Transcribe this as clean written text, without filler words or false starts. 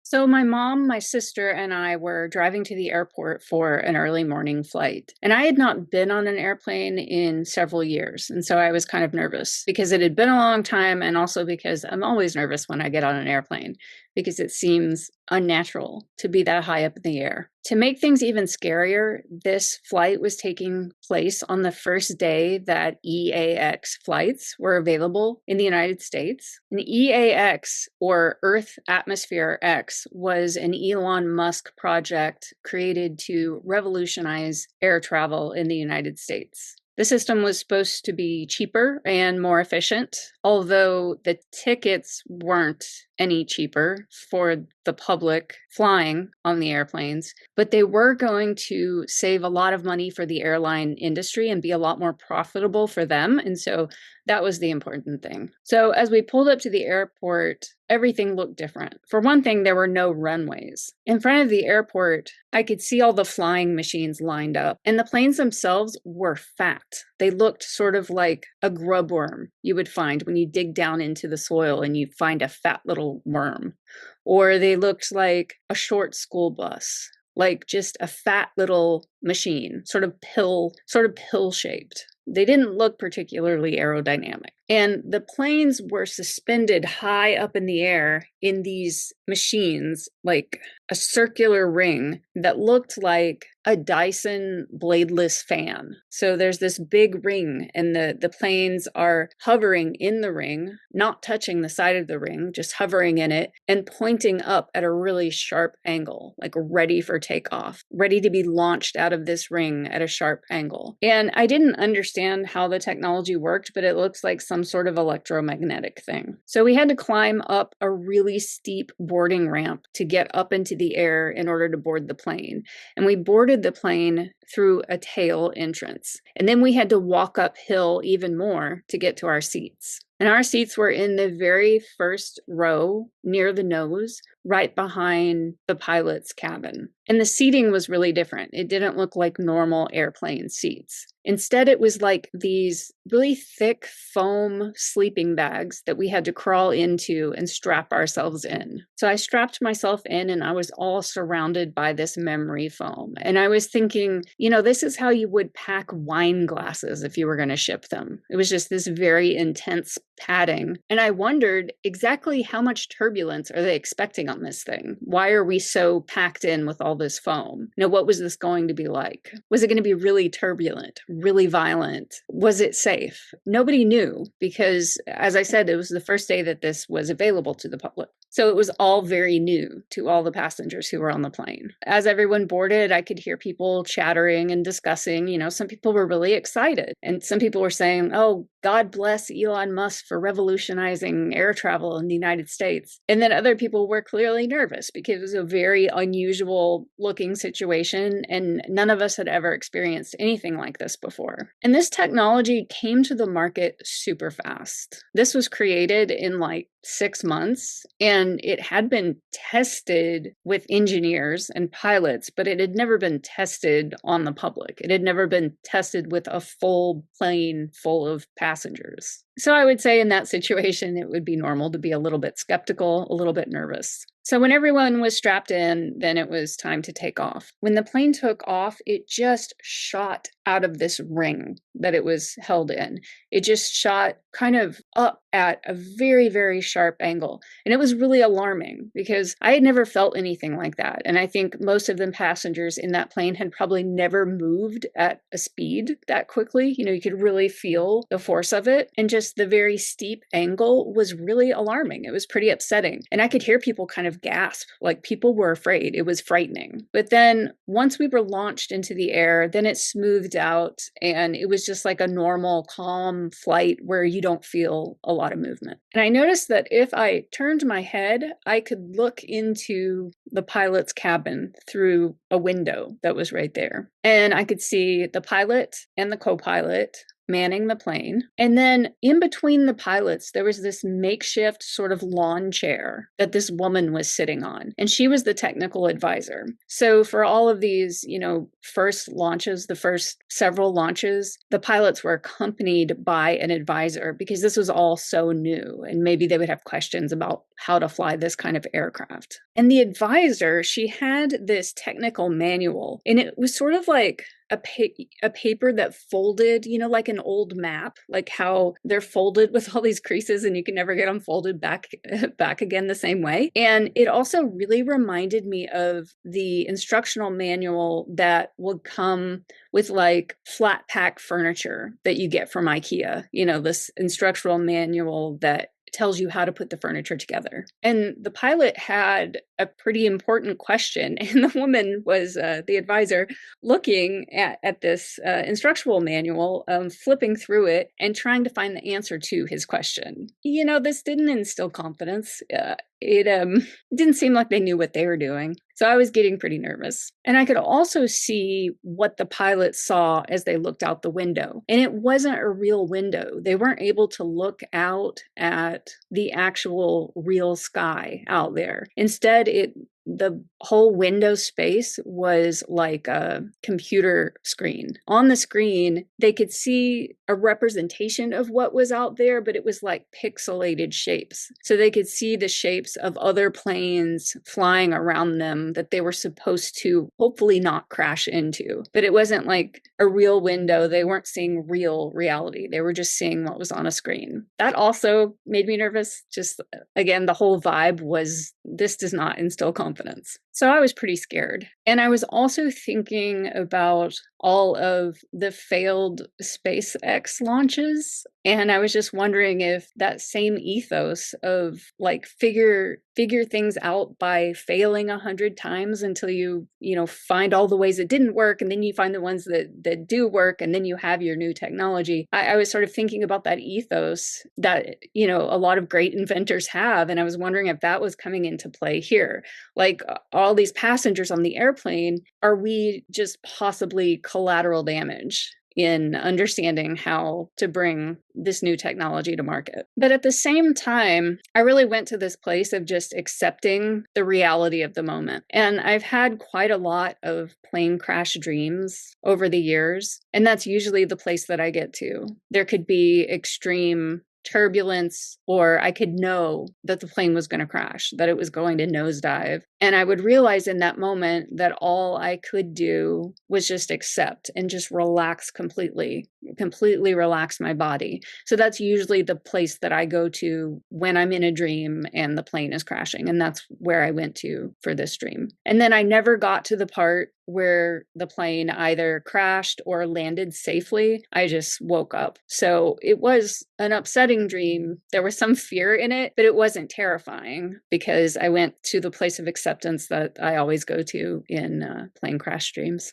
So my mom, my sister, and I were driving to the airport for an early morning flight. And I had not been on an airplane in several years. And so I was kind of nervous because it had been a long time, and also because I'm always nervous when I get on an airplane because it seems unnatural to be that high up in the air. To make things even scarier, this flight was taking place on the first day that EAX flights were available in the United States. And EAX, or Earth Atmosphere X, was an Elon Musk project created to revolutionize air travel in the United States. The system was supposed to be cheaper and more efficient, although the tickets weren't any cheaper for the public flying on the airplanes, but they were going to save a lot of money for the airline industry and be a lot more profitable for them. And so that was the important thing. So as we pulled up to the airport, everything looked different. For one thing, there were no runways. In front of the airport, I could see all the flying machines lined up, and the planes themselves were fat. They looked sort of like a grub worm you would find when you dig down into the soil and you find a fat little worm. Or they looked like a short school bus, like just a fat little machine, sort of pill shaped. They didn't look particularly aerodynamic. And the planes were suspended high up in the air in these machines, like a circular ring that looked like a Dyson bladeless fan. So there's this big ring, and the planes are hovering in the ring, not touching the side of the ring, just hovering in it and pointing up at a really sharp angle, like ready for takeoff, ready to be launched out of this ring at a sharp angle. And I didn't understand how the technology worked, but it looks like some sort of electromagnetic thing. So we had to climb up a really steep boarding ramp to get up into the air in order to board the plane. And we boarded the plane through a tail entrance. And then we had to walk uphill even more to get to our seats. And our seats were in the very first row near the nose, right behind the pilot's cabin. And the seating was really different. It didn't look like normal airplane seats. Instead, it was like these really thick foam sleeping bags that we had to crawl into and strap ourselves in. So I strapped myself in, and I was all surrounded by this memory foam. And I was thinking, this is how you would pack wine glasses if you were going to ship them. It was just this very intense padding. And I wondered exactly how much turbulence are they expecting on this thing? Why are we so packed in with all this foam? What was this going to be like? Was it going to be really turbulent, really violent? Was it safe? Nobody knew because, as I said, it was the first day that this was available to the public. So it was all very new to all the passengers who were on the plane. As everyone boarded, I could hear people chattering and discussing. Some people were really excited. And some people were saying, oh, God bless Elon Musk for revolutionizing air travel in the United States. And then other people were clearly nervous because it was a very unusual looking situation, and none of us had ever experienced anything like this before. And this technology came to the market super fast. This was created in like 6 months, and it had been tested with engineers and pilots, but it had never been tested on the public. It had never been tested with a full plane full of passengers. So I would say in that situation, it would be normal to be a little bit skeptical, a little bit nervous. So when everyone was strapped in, then it was time to take off. When the plane took off, it just shot out of this ring that it was held in. It just shot kind of up at a very, very sharp angle. And it was really alarming because I had never felt anything like that. And I think most of the passengers in that plane had probably never moved at a speed that quickly. You could really feel the force of it. And just the very steep angle was really alarming. It was pretty upsetting. And I could hear people kind of gasp, like people were afraid. It was frightening. But then once we were launched into the air, then it smoothed out, and it was just like a normal, calm flight where you don't feel a lot of movement. And I noticed that if I turned my head, I could look into the pilot's cabin through a window that was right there. And I could see the pilot and the co-pilot, manning the plane. And then in between the pilots, there was this makeshift sort of lawn chair that this woman was sitting on. And she was the technical advisor. So for all of these, first launches, the first several launches, the pilots were accompanied by an advisor because this was all so new. And maybe they would have questions about how to fly this kind of aircraft. And the advisor, she had this technical manual, and it was sort of like a paper that folded, like an old map, like how they're folded with all these creases and you can never get them folded back again the same way. And it also really reminded me of the instructional manual that would come with like flat pack furniture that you get from Ikea, this instructional manual that tells you how to put the furniture together. And the pilot had a pretty important question, and the woman was the advisor looking at this instructional manual, flipping through it and trying to find the answer to his question. This didn't instill confidence. It didn't seem like they knew what they were doing. So I was getting pretty nervous. And I could also see what the pilots saw as they looked out the window. And it wasn't a real window. They weren't able to look out at the actual real sky out there. Instead, the whole window space was like a computer screen. On the screen, they could see a representation of what was out there, but it was like pixelated shapes. So they could see the shapes of other planes flying around them that they were supposed to hopefully not crash into. But it wasn't like a real window. They weren't seeing real reality. They were just seeing what was on a screen. That also made me nervous. Just, again, the whole vibe was, this does not instill confidence. So I was pretty scared. And I was also thinking about all of the failed SpaceX launches. And I was just wondering if that same ethos of like figure things out by failing 100 times until you find all the ways it didn't work, and then you find the ones that do work, and then you have your new technology. I was sort of thinking about that ethos that a lot of great inventors have, and I was wondering if that was coming into play here. Like all these passengers on the airplane, are we just possibly collateral damage in understanding how to bring this new technology to market? But at the same time, I really went to this place of just accepting the reality of the moment. And I've had quite a lot of plane crash dreams over the years, and that's usually the place that I get to. There could be extreme turbulence, or I could know that the plane was going to crash, that it was going to nosedive. And I would realize in that moment that all I could do was just accept and just relax completely relax my body. So that's usually the place that I go to when I'm in a dream and the plane is crashing. And that's where I went to for this dream. And then I never got to the part where the plane either crashed or landed safely. I just woke up. So it was an upsetting dream. There was some fear in it, but it wasn't terrifying because I went to the place of acceptance that I always go to in plane crash dreams.